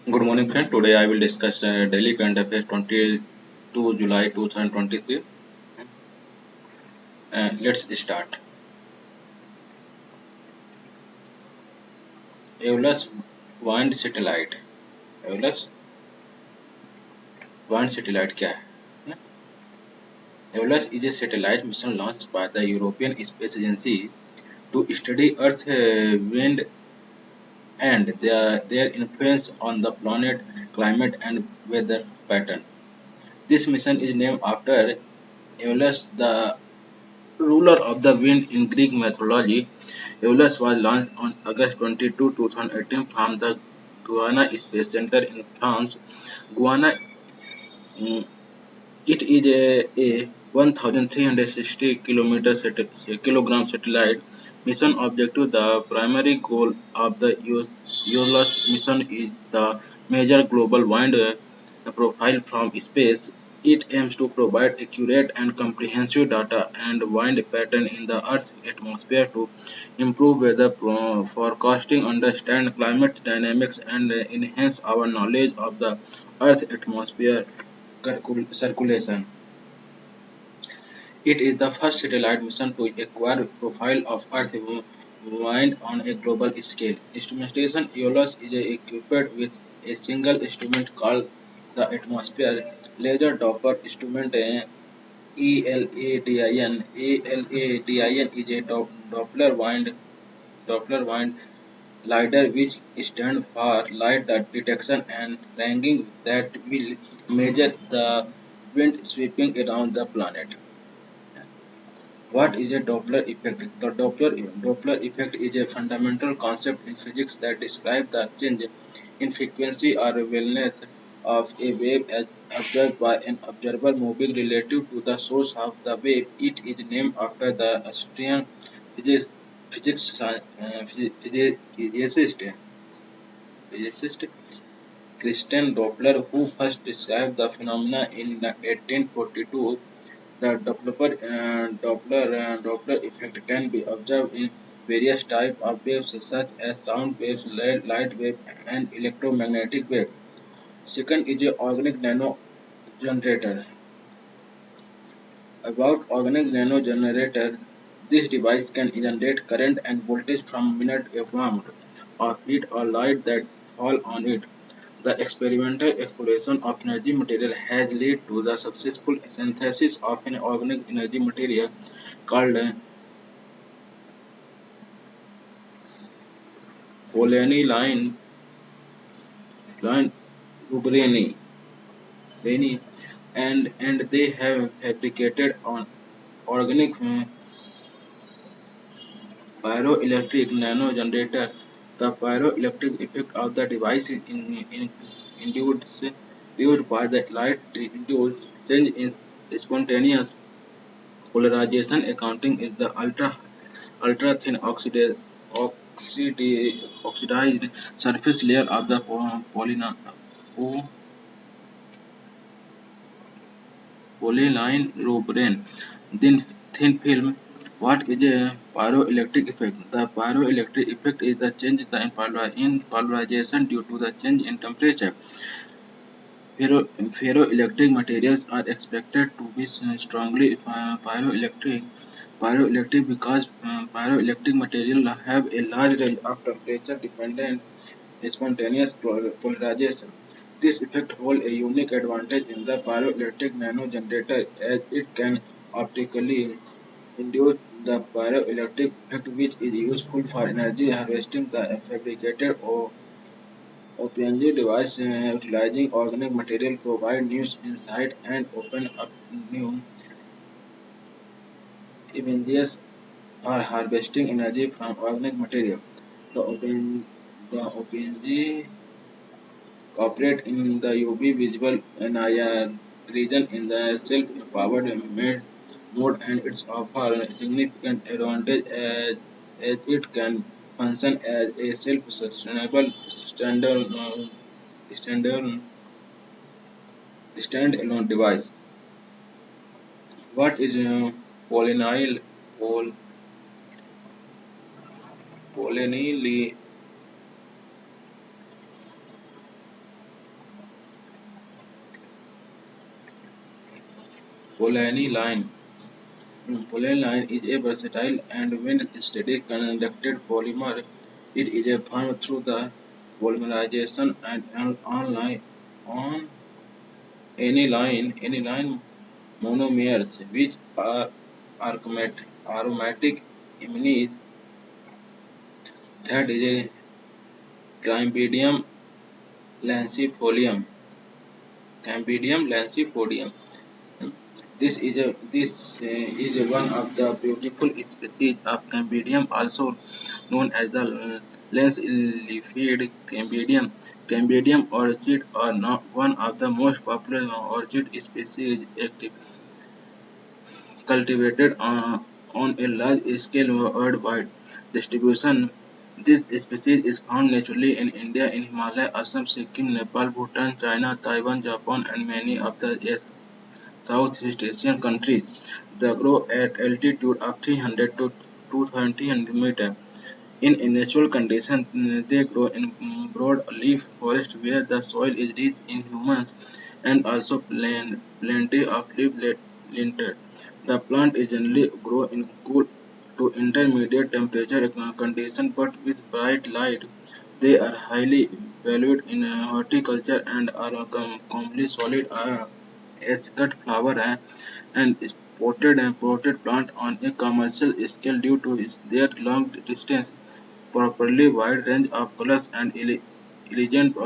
Good morning, friend. Today I will discuss Daily Current Affairs 22 July 2023. Let's start. Eolus Wind Satellite. Eolus Wind Satellite क्या है? Eolus is a satellite mission launched by the European Space Agency to study Earth's wind and their influence on the planet, climate, and weather pattern. This mission is named after Aeolus, the ruler of the wind in Greek mythology. Eolus was launched on August 22, 2018 from the Guiana Space Center in France. Guiana, mm, it is a 1,360 kilogram satellite mission objective. The primary goal of the Eolus mission is the major global wind profile from space. It aims to provide accurate and comprehensive data and wind pattern in the Earth's atmosphere to improve weather forecasting, understand climate dynamics, and enhance our knowledge of the Earth's atmosphere circulation. It is the first satellite mission to acquire profile of Earth wind on a global scale. Instrumentation Aeolus is equipped with a single instrument called the Atmosphere Laser Doppler Instrument ELADIN. ELADIN is a Doppler wind lidar which stands for light detection and ranging that will measure the wind sweeping around the planet. What is a Doppler effect? The Doppler effect is a fundamental concept in physics that describes the change in frequency or wavelength of a wave as observed by an observer moving relative to the source of the wave. It is named after the Austrian physics, physicist Christian Doppler, who first described the phenomena in 1842. The Doppler effect can be observed in various types of waves such as sound waves, light wave, and electromagnetic wave. Second is the organic nano generator. About organic nano generator, this device can generate current and voltage from minute warmth or heat or light that fall on it. The experimental exploration of energy material has led to the successful synthesis of an organic energy material called polyaniline line Ubreni, and they have fabricated on organic pyroelectric nano generator. The pyroelectric effect of the device is induced, induced by the light induced change in spontaneous polarization. Accounting is the ultra thin oxidized surface layer of the po- polyline thin film. What is a pyroelectric effect? The pyroelectric effect is the change in polarization due to the change in temperature. Ferroelectric materials are expected to be strongly pyroelectric because pyroelectric materials have a large range of temperature dependent spontaneous polarization. This effect holds a unique advantage in the pyroelectric nanogenerator as it can optically induce the pyroelectric effect, which is useful for energy harvesting. The fabricated OPNG device utilizing organic material provide new insight and open up new avenues for harvesting energy from organic material. The OPNG operate in the UV visible NIR region in the self-powered mode, and its offer a significant advantage as it can function as a self-sustainable standard, standalone device. What is polynyl pol, polynyl Polyene line. Polyene line is a versatile and wind-steady conducted polymer. It is a formed through the polymerization and on aniline monomers, which are aromatic amines. That is a Cymbidium lancifolium. Cymbidium lancifolium. This is one of the beautiful species of Cymbidium, also known as the lens-leafed Cymbidium. Cymbidium orchid are not one of the most popular orchid species cultivated on a large scale worldwide distribution. This species is found naturally in India, in Himalaya, Assam, Sikkim, Nepal, Bhutan, China, Taiwan, Japan, and many of the Southeast Asian countries. They grow at altitude of 300 to 220 meters. In natural conditions, they grow in broad-leaf forest where the soil is rich in humus and also plenty of leaf litter. The plant is generally grow in cool to intermediate temperature conditions, but with bright light. They are highly valued in horticulture and are commonly solid as cut flower and potted plant on a commercial scale due to their long distance, properly wide range of colors and elegant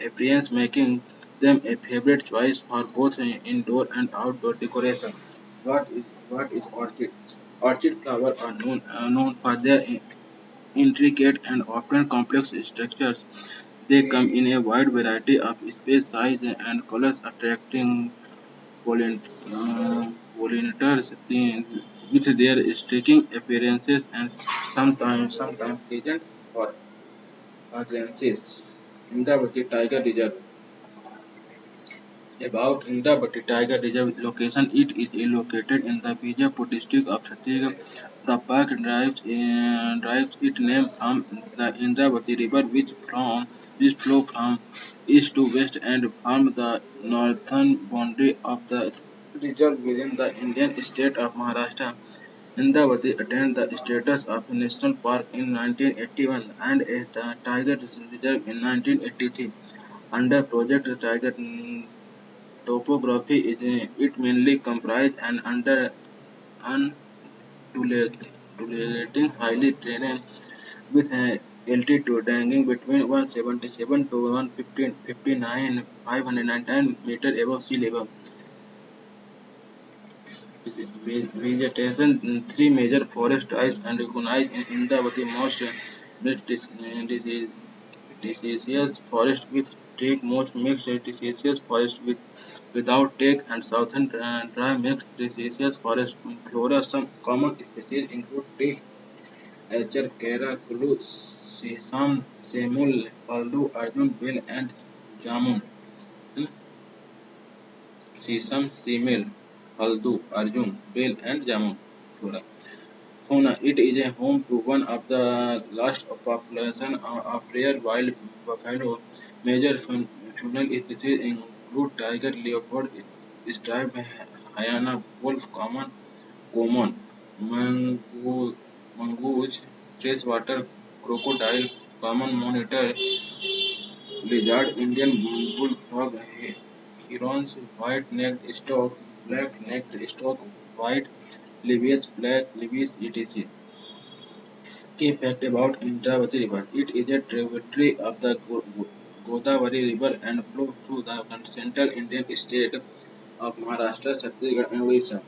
appearance, making them a favorite choice for both indoor and outdoor decoration. What is orchid? Orchid flowers are known for their intricate and often complex structures. They come in a wide variety of space, size, and colors, attracting pollin- pollinators with their striking appearances and sometimes pleasant for fragrances. Indravati Tiger Reserve. About Indravati Tiger Reserve location, it is located in the Bijapur district of Chhattisgarh. The park derives its name from the Indravati River, which flow from east to west and form the northern boundary of the reserve within the Indian state of Maharashtra. Indravati attained the status of a national park in 1981 and a tiger reserve in 1983. Under Project Tiger, topography is it mainly comprised and under undulating highly terrain with an altitude ranging between 177 to 159 509 meters above sea level. Vegetation, three major forest types and recognized in Indravati most deciduous forest with teak, most mixed deciduous forest without teak, and southern dry mixed deciduous forest flora. Some common species include teak, acer, kera, kulu, sisam, semul, paldu, arjun, bel, and jamun. Hmm? Sisam, simil, haldu, arjun, bel, and jamun flora. Fauna. It is a home to one of the last population of rare wild buffalo. Major faunal species include tiger, leopard, striped hyena, wolf, common, mongoose, freshwater crocodile, common monitor, lizard, Indian bullfrog, herons, white-necked stork, black-necked stork, white black libis, etc. Key fact about Indravati River. It is a tributary of the Godavari River and flows through the central Indian state of Maharashtra, Chhattisgarh and Odisha.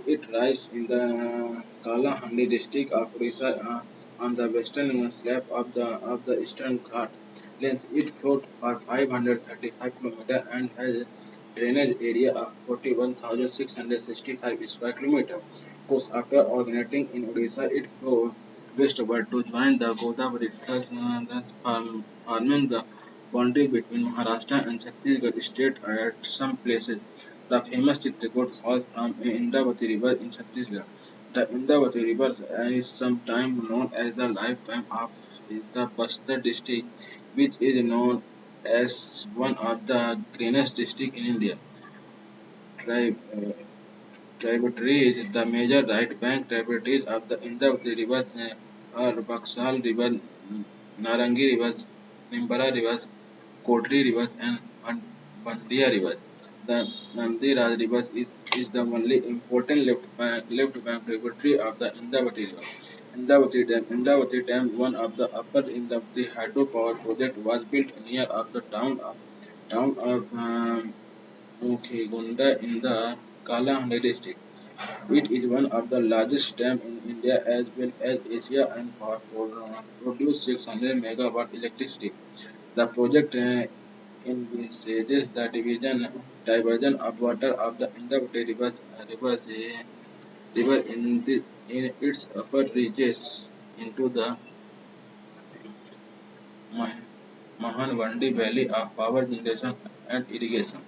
It rises in the Kalahandi district of Odisha on the western slope of the Eastern Ghat. Length it flows for 535 km and has a drainage area of 41,665 square km. Course after originating in Odisha, it flows westward to join the Godavari, thus forming the boundary between Maharashtra and Chhattisgarh state at some places. The famous Chitrakoot falls from Indravati River in Chhattisgarh. The Indravati River is sometimes known as the lifetime of the Bastar district, which is known as one of the greenest districts in India. Right, tributaries, the major right bank tributaries of the Indus rivers are Baksal River, Narangi rivers, Nimbara rivers, Kotri rivers, and Bandiya rivers. The Nandi Raj rivers is the only important left bank tributary of the Indavati river. Indavati Dam, one of the upper Indavati hydropower project, was built near of the town of Mukhigunda in the Kalahandi district. It is one of the largest dams in India as well as Asia and produce 600 megawatt electricity. The project envisages the diversion of water of the Indus river in its upper reaches into the Mah- Mahanwandi Valley of power generation and irrigation.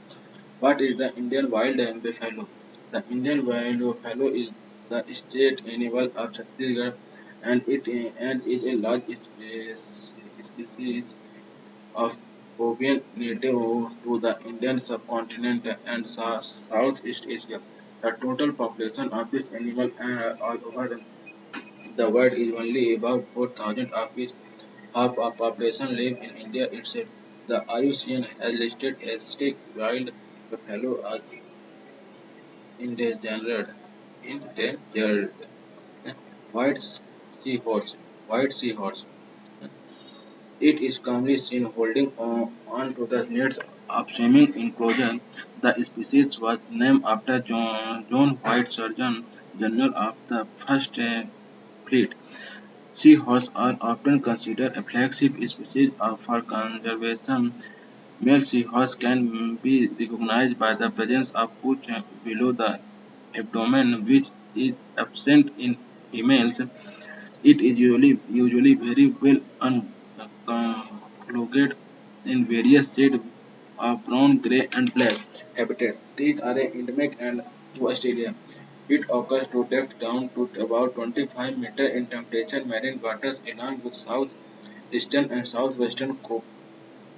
What is the Indian wild buffalo? The Indian wild buffalo is the state animal of Chhattisgarh and is a large species of bovine native to the Indian subcontinent and Southeast Asia. The total population of this animal all over the world is only about 4,000, of which half of population live in India itself. The IUCN has listed extinct wild buffalo as endangered. Endangered. White seahorse. White seahorse. It is commonly seen holding on to the nets of swimming enclosure. The species was named after John White, Surgeon General of the First Fleet. Seahorses are often considered a flagship species for conservation. Male seahorse can be recognized by the presence of pooch below the abdomen, which is absent in females. It is usually very well collocated in various shades of brown, grey, and black habitat. These are endemic and to Australia. It occurs to depth down to about 25 meters in temperature marine waters along with southeastern and southwestern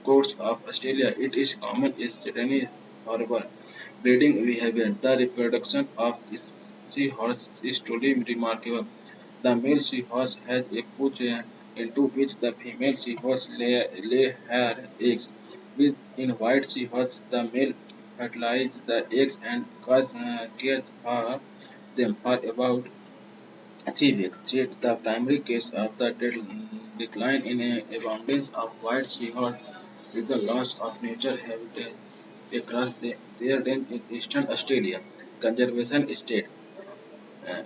coasts of Australia. It is common in Sydney Harbour. Breeding behavior. The reproduction of seahorse is truly remarkable. The male seahorse has a pouch into which the female seahorse lay her eggs. In white seahorse, the male fertilizes the eggs and cares for them for about 3 weeks. Yet the primary cause of the decline in abundance of white seahorse is the loss of nature habitat across their range in eastern Australia. Conservation state. Uh,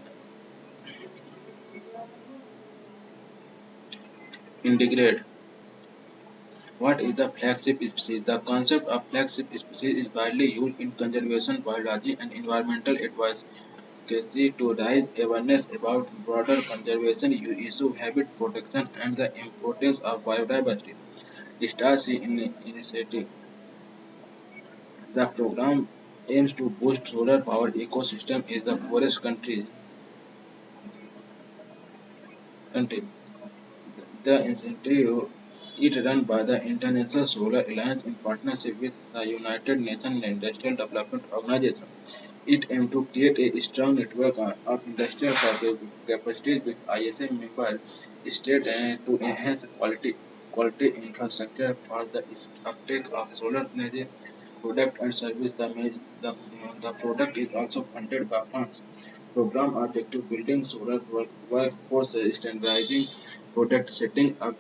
Integrate. What is the flagship species? The concept of flagship species is widely used in conservation biology and environmental advocacy to raise awareness about broader conservation issue, habitat protection, and the importance of biodiversity. Star Sea Initiative. The program aims to boost solar power ecosystem in the poorest country. The incentive is run by the International Solar Alliance in partnership with the United Nations Industrial Development Organization. It aims to create a strong network of industrial capacities with ISA member states to enhance quality infrastructure for the uptake of solar energy product and service. The product is also funded by funds. Program objective building solar workforce, standardizing product setting up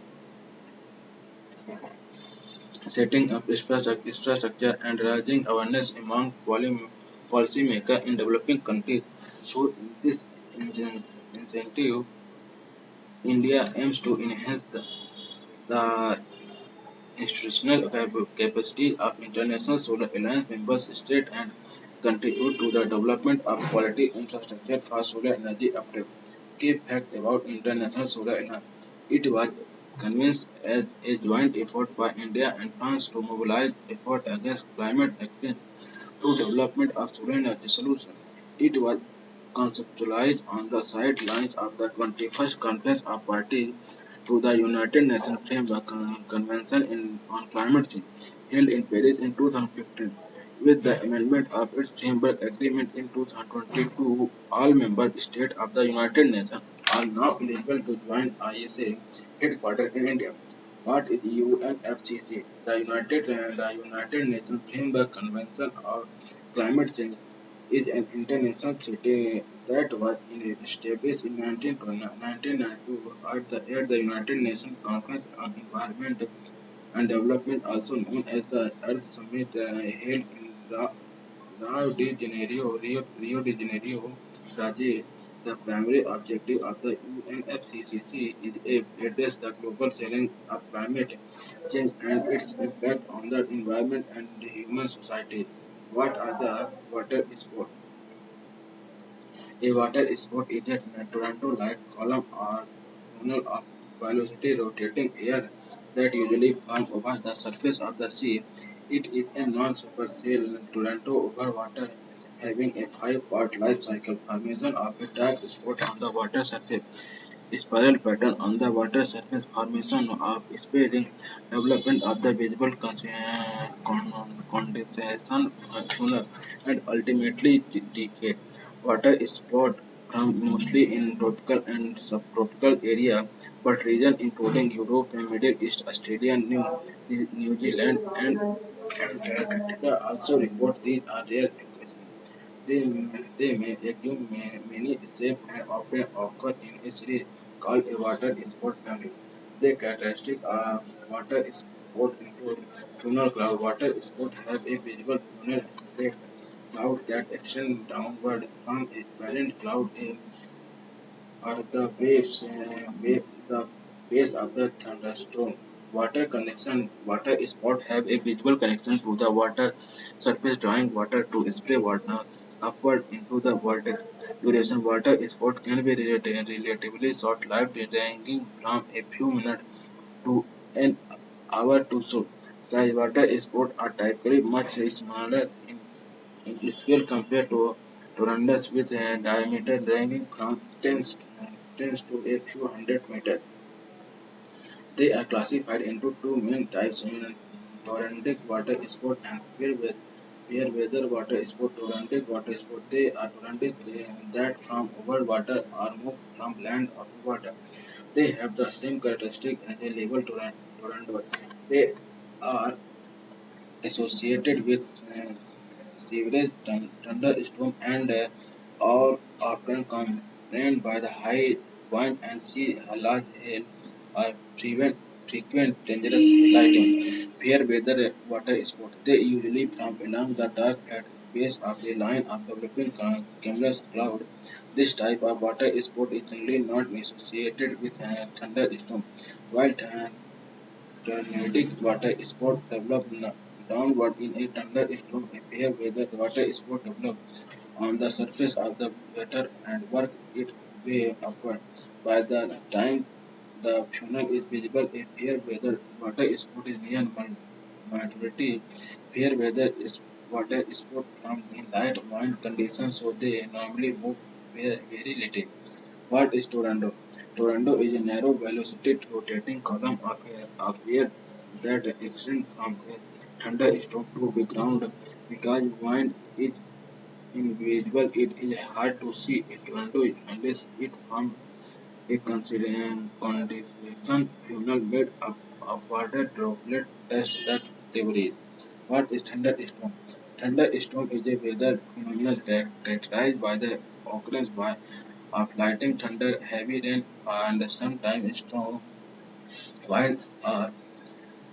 infrastructure and raising awareness among policymakers in developing countries. So this incentive, India aims to enhance the institutional capacity of international solar alliance member states and contribute to the development of quality infrastructure for solar energy uptake. Key fact about International Solar Alliance. It was conceived as a joint effort by India and France to mobilize effort against climate change through development of solar energy solutions. It was conceptualized on the sidelines of the 21st Conference of Parties to the United Nations Framework Convention on Climate Change, held in Paris in 2015. With the amendment of its Framework Agreement in 2022, all member states of the United Nations are now eligible to join ISA headquartered in India. What is UNFCCC? The United Nations Framework Convention on Climate Change is an international treaty that was established in 1992 at the United Nations Conference on Environment and Development, also known as the Earth Summit, held in Rio de Janeiro, Brazil. The primary objective of the UNFCCC is to address the global challenge of climate change and its impact on the environment and the human society. What are the water sports? A water sport is a Toronto-like column or funnel of velocity rotating air that usually forms over the surface of the sea. It is a non-superficial Toronto over water having a five-part life cycle. Formation of a dark spot on the water surface. Spiral pattern on the water surface. Formation of spreading. Development of the visible condensation funnel and ultimately decay. Water sport come mostly in tropical and subtropical area, but regions including Europe and Middle East, Australia, New Zealand, and Antarctica also report these are rare occasions. They may assume many shape and often occur in a series called a water sport family. The characteristic of water sport include funnel cloud. Water sport have a visible funnel shaped cloud that extend downward from a parent cloud or the base of the thunderstorm. Water spot have a visual connection to the water surface, drawing water to spray water upward into the vortex. Duration water sport can be relatively short-lived, ranging from a few minutes to an hour to so. Size water sport are typically much smaller in scale compared to tornadoes with a diameter ranging from tens to a few hundred meters. They are classified into two main types in torrential water sport and fair weather water sport. Torrential water sport, they are torrential that from over water or move from land or water. They have the same characteristic as a level tornado. They are associated with sewerage, thunderstorm, and are often accompanied by the high wind and sea large hail or frequent dangerous lighting. Fair weather water sports. They usually form along the dark flat base of a line of developing cumulus cloud. This type of water sport is generally not associated with a thunderstorm, while tornadic water sport develop downward in a thunderstorm. A fair weather water sport develop on the surface of the water and work its way upward. By the time the funnel is visible, a fair weather water sport is near maturity. Fair weather is water sport from in light wind conditions, so they normally move very little. What is tornado? Tornado is a narrow velocity rotating column of air that extends from a thunderstorm to the ground. Because wind is invisible, it is hard to see a tornado unless it forms a condensation funnel made up of water droplet test that theories. What is thunderstorm? Thunderstorm is a weather phenomenon characterized by the occurrence of lightning, thunder, heavy rain, and sometimes strong wind or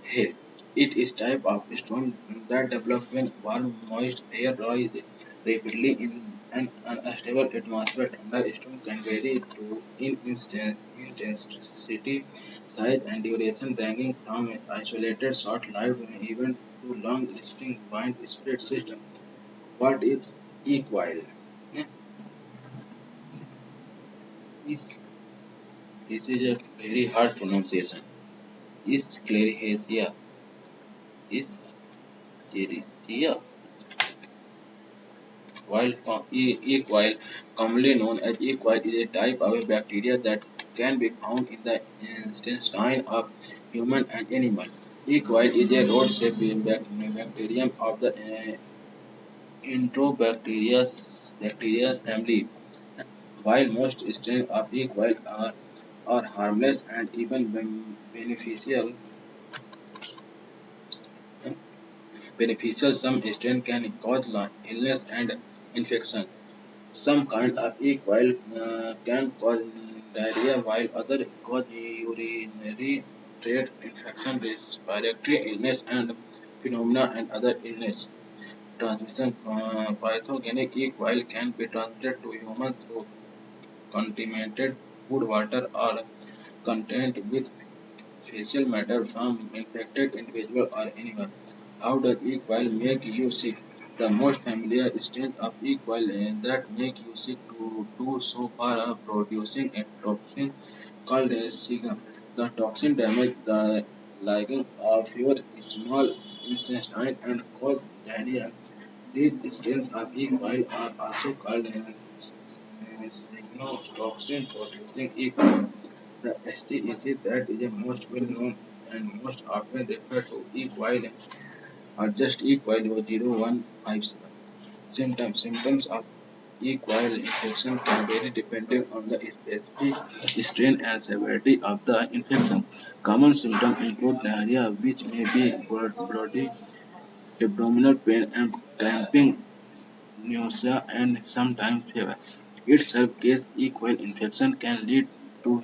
hail. It is type of storm that develops when warm, moist air rises rapidly in an unstable atmosphere. Thunderstorm can vary in intensity, size, and duration, ranging from isolated short-lived event to long-lasting wind spread system. What is equal? Yeah, Is this is a very hard pronunciation. Is Clarihesia is Erythria, while commonly known as E. coli is a type of a bacteria that can be found in the intestine of human and animal. E. coli is a rod-shaped bacterium of the Enterobacteria family. While most strains of equine are harmless and even beneficial, some strains can cause illness and infection. Some kinds of equine can cause diarrhea, while others cause urinary tract infection, respiratory illness, and pneumonia and other illness. Transmission pathogenic equine can be transmitted to humans through contaminated food, water, or contact with facial matter from infected individual or animal. How does E. coli make you sick? The most familiar strains of E. coli that make you sick to do so far are producing a toxin called a SIGA. The toxin damages the lining of your small intestine and cause diarrhea. These strains of E. coli are also called cyclotoxin producing E. coli. The STEC that is the most well known and most often referred to E. coli are just E. coli 0157. Symptoms of E. coli infection can vary depending on the specific strain and severity of the infection. Common symptoms include diarrhea, which may be bloody, abdominal pain and cramping, nausea, and sometimes fever. Itself, case E. coli infection can lead to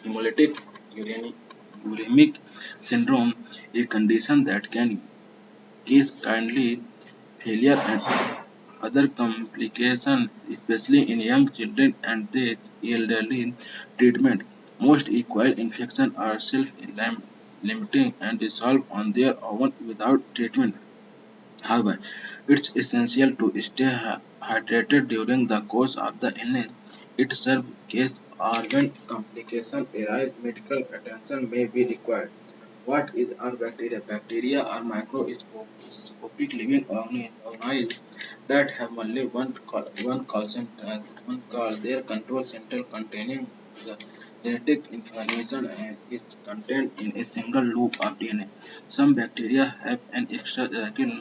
hemolytic uremic syndrome, a condition that can cause kidney failure and other complications, especially in young children and the elderly. Treatment: most equine infections are self-limiting and resolve on their own without treatment. However, it's essential to stay hydrated during the course of the illness. It serves case or when complications arise, medical attention may be required. What is are bacteria? Bacteria are microscopic living organisms that have only one call. Their control center containing the genetic information and is contained in a single loop of DNA. Some bacteria have an extra cycle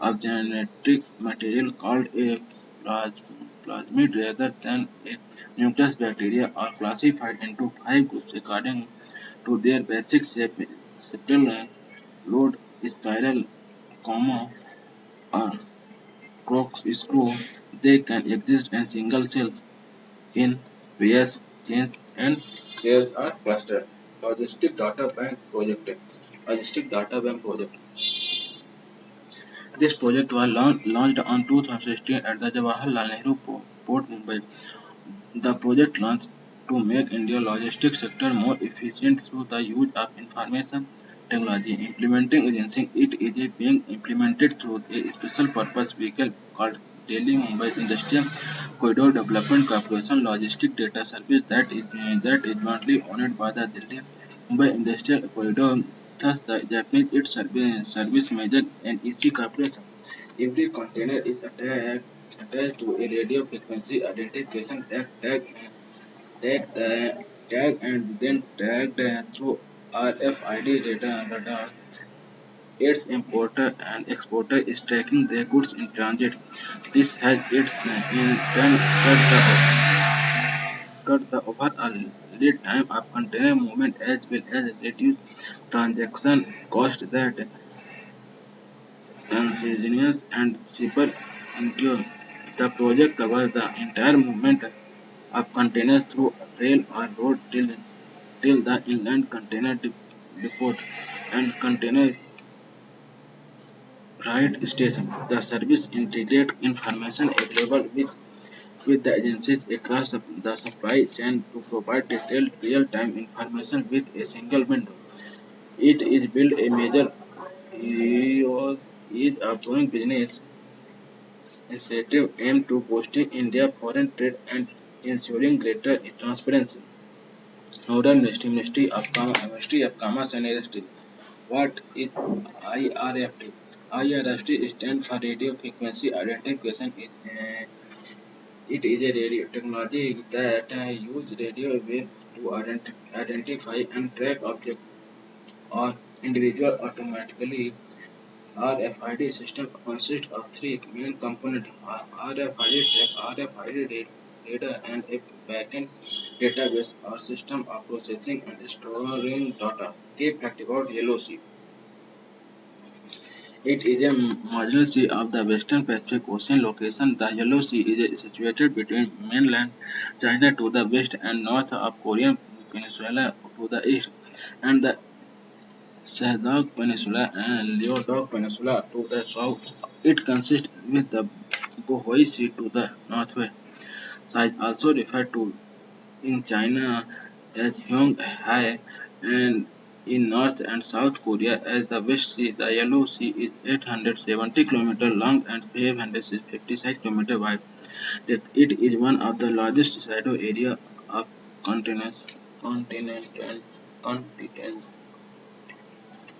of genetic material called a plasmid rather than a nucleus. Bacteria are classified into five groups according to their basic shape: septal, load, spiral, comma, or corkscrew. They can exist in single cells, in pairs, chains, and pairs or clusters. Logistic Data Bank Project. Logistic Data Bank Project. This project was launched on 2016 at the Jawaharlal Nehru Port, Mumbai. The project launched to make India's logistics sector more efficient through the use of information technology. Implementing agency, it is being implemented through a special purpose vehicle called Delhi Mumbai Industrial Corridor Development Corporation Logistic Data Service that is jointly owned by the Delhi Mumbai Industrial Corridor. Thus, the Japanese its service major and EC Corporation. Every container is attached to a radio frequency identification tag and then tagged through RFID radar. Its importer and exporter is tracking their goods in transit. This has its in turn cut the overall lead time of container movement as well as reduce transaction cost that consignors and shippers incur. The project covers the entire movement of containers through rail or road till the inland container depot and container freight station. The service integrates information available with the agencies across the supply chain to provide detailed real-time information with a single window. It is built a major is a growing business initiative aimed to boosting India foreign trade and ensuring greater transparency. Nodal Ministry of Commerce and Industry. What is IRFT? IRFT stands for Radio Frequency Identification. It is a radio technology that uses radio waves to identify and track objects or individuals automatically. RFID system consists of three main components: RFID tag, RFID reader, and a backend database or system of processing and storing data. Key fact about Yellow Sea. It is a marginal sea of the western Pacific Ocean location. The Yellow Sea is situated between mainland China to the west and north of Korean Peninsula to the east, and the Sahdag Peninsula and Liaodong Peninsula to the south. It consists with the Bohoi Sea to the northwest. Size also referred to in China as Hai and in North and South Korea as the West Sea. The Yellow Sea is 870 km long and 556 km wide. It is one of the largest shadow area of continents, continent, continent,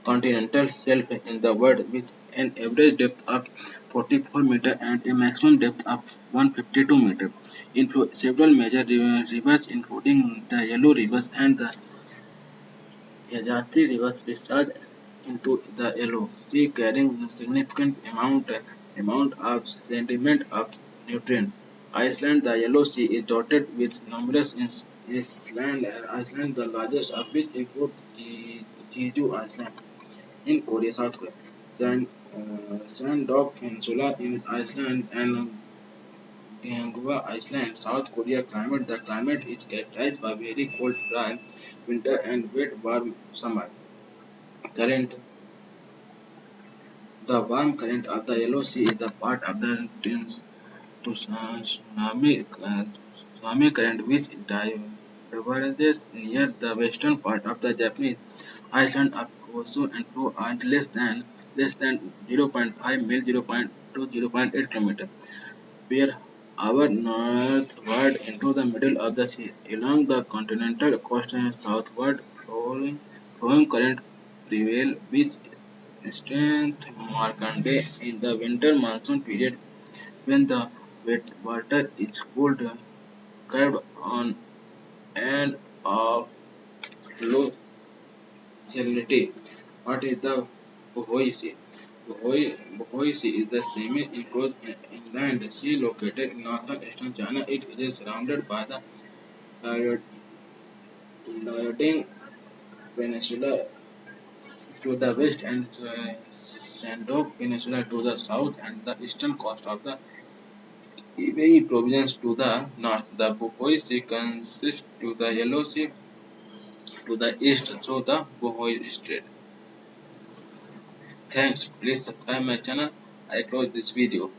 continental shelf in the world with an average depth of 44 meters and a maximum depth of 152 meters. Several major rivers including the Yellow Rivers and the Yajati rivers discharge into the Yellow Sea carrying significant amount of sediment of nutrient. Iceland, the Yellow Sea is dotted with numerous islands, the largest of which include Jeju Island in Korea, South Korea, Sandog Peninsula in Iceland, and Gyeonggi Island, South Korea climate. The climate is characterized by very cold, dry winter and wet, warm summer. Current The warm current of the Yellow Sea is the part of the tsunami current which diverges near the western part of the Japanese island of Kyushu and flow at less than 0.5 mil 0.2 0.8 km where our northward into the middle of the sea. Along the continental coast and southward flowing current prevail which strength markande in the winter monsoon period when the wet water is cooled curved on and of low salinity. What is the Bohoi Sea? Bohoi Sea is the semi-enclosed inland sea located in northern eastern China. It is surrounded by the Liaodong Peninsula to the west and Shandong Peninsula to the south and the eastern coast of the Ebay province to the north. The Bohoi Sea consists to the Yellow Sea to the east, so the Bohoi Strait. Thanks. Please subscribe my channel. I close this video.